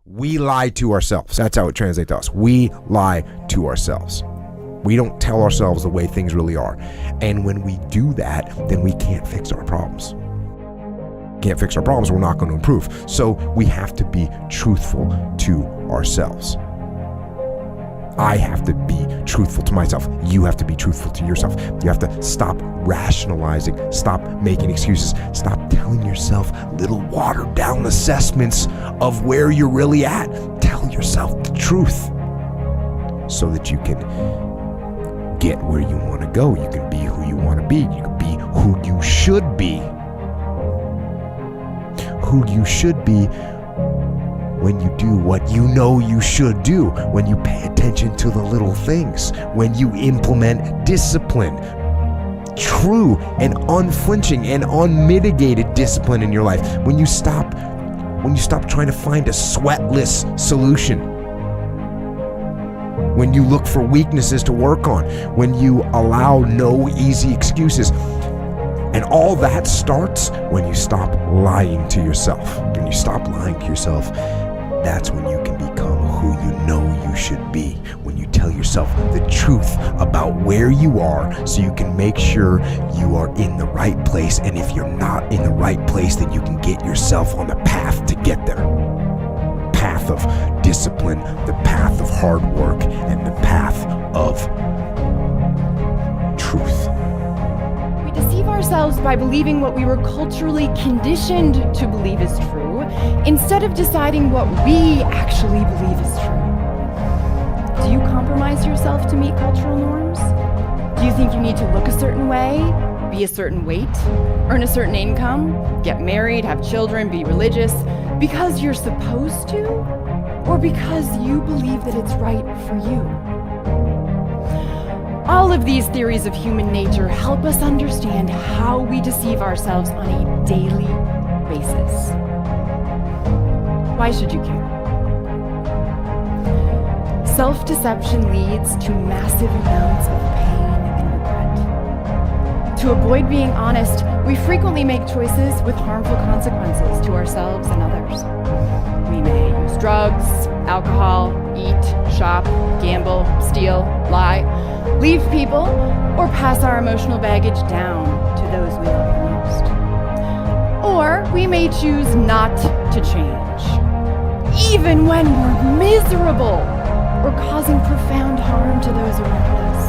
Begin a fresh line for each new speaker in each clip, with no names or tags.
We lie to ourselves. That's how it translates to us. We lie to ourselves. We don't tell ourselves the way things really are. And when we do that, then we can't fix our problems. Can't fix our problems, we're not going to improve. So we have to be truthful to ourselves. I have to be truthful to myself. You have to be truthful to yourself. You have to stop rationalizing, stop making excuses, stop telling yourself little watered down assessments of where you're really at. Tell yourself the truth so that you can get where you want to go. You can be who you want to be. You can be who you should be. Who you should be when you do what you know you should do, when you pay attention to the little things, when you implement discipline, true and unflinching and unmitigated discipline in your life, when you stop trying to find a sweatless solution, when you look for weaknesses to work on, when you allow no easy excuses. And all that starts when you stop lying to yourself. When you stop lying to yourself, that's when you can become who you know you should be. When you tell yourself the truth about where you are so you can make sure you are in the right place. And if you're not in the right place, then you can get yourself on the path to get there. Path of discipline, the path of hard work, and the path of truth.
We deceive ourselves by believing what we were culturally conditioned to believe is true, instead of deciding what we actually believe is true. Do you compromise yourself to meet cultural norms? Do you think you need to look a certain way, be a certain weight, earn a certain income, get married, have children, be religious, because you're supposed to, or because you believe that it's right for you? All of these theories of human nature help us understand how we deceive ourselves on a daily basis. Why should you care? Self-deception leads to massive amounts of pain and regret. To avoid being honest, we frequently make choices with harmful consequences to ourselves and others. We may use drugs, alcohol, eat, shop, gamble, steal, lie, leave people, or pass our emotional baggage down to those we love the most. Or we may choose not to change, even when we're miserable or causing profound harm to those around us.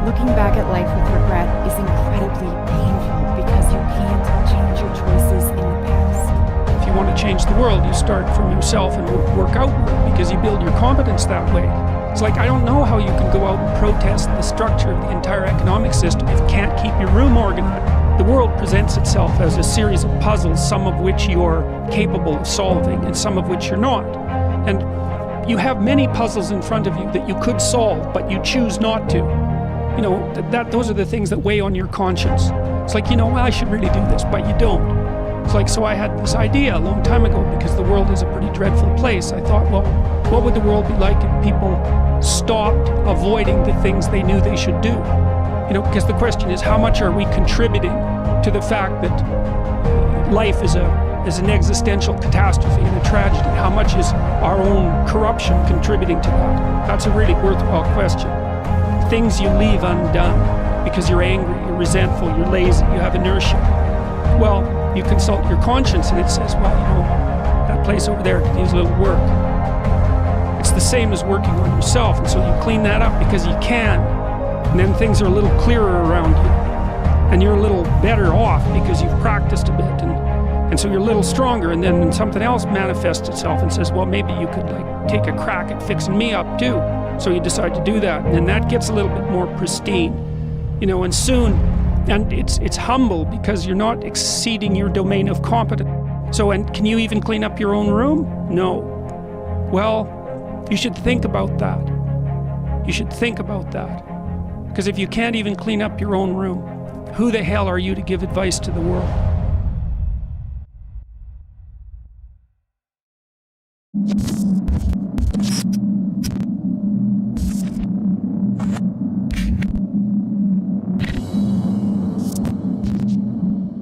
Looking back at life with regret is incredibly painful because you can't change your choices in the past.
If you want to change the world, you start from yourself and work outward because you build your competence that way. It's like, I don't know how you can go out and protest the structure of the entire economic system if you can't keep your room organized. The world presents itself as a series of puzzles, some of which you're capable of solving and some of which you're not. And you have many puzzles in front of you that you could solve, but you choose not to. You know, those are the things that weigh on your conscience. It's like, well, I should really do this, but you don't. It's like, so I had this idea a long time ago, because the world is a pretty dreadful place. I thought, well, what would the world be like if people stopped avoiding the things they knew they should do? Because the question is, how much are we contributing to the fact that life is an existential catastrophe and a tragedy? How much is our own corruption contributing to that? That's a really worthwhile question. Things you leave undone because you're angry, you're resentful, you're lazy, you have inertia. Well, you consult your conscience and it says, well, that place over there could use a little work. It's the same as working on yourself, and so you clean that up because you can, and then things are a little clearer around you, and you're a little better off because you've practiced a bit, and so you're a little stronger, and then something else manifests itself and says, well, maybe you could take a crack at fixing me up too. So you decide to do that, and then that gets a little bit more pristine, and soon, and it's humble because you're not exceeding your domain of competence. So, and can you even clean up your own room? No. Well, you should think about that. You should think about that. Because if you can't even clean up your own room, who the hell are you to give advice to the world?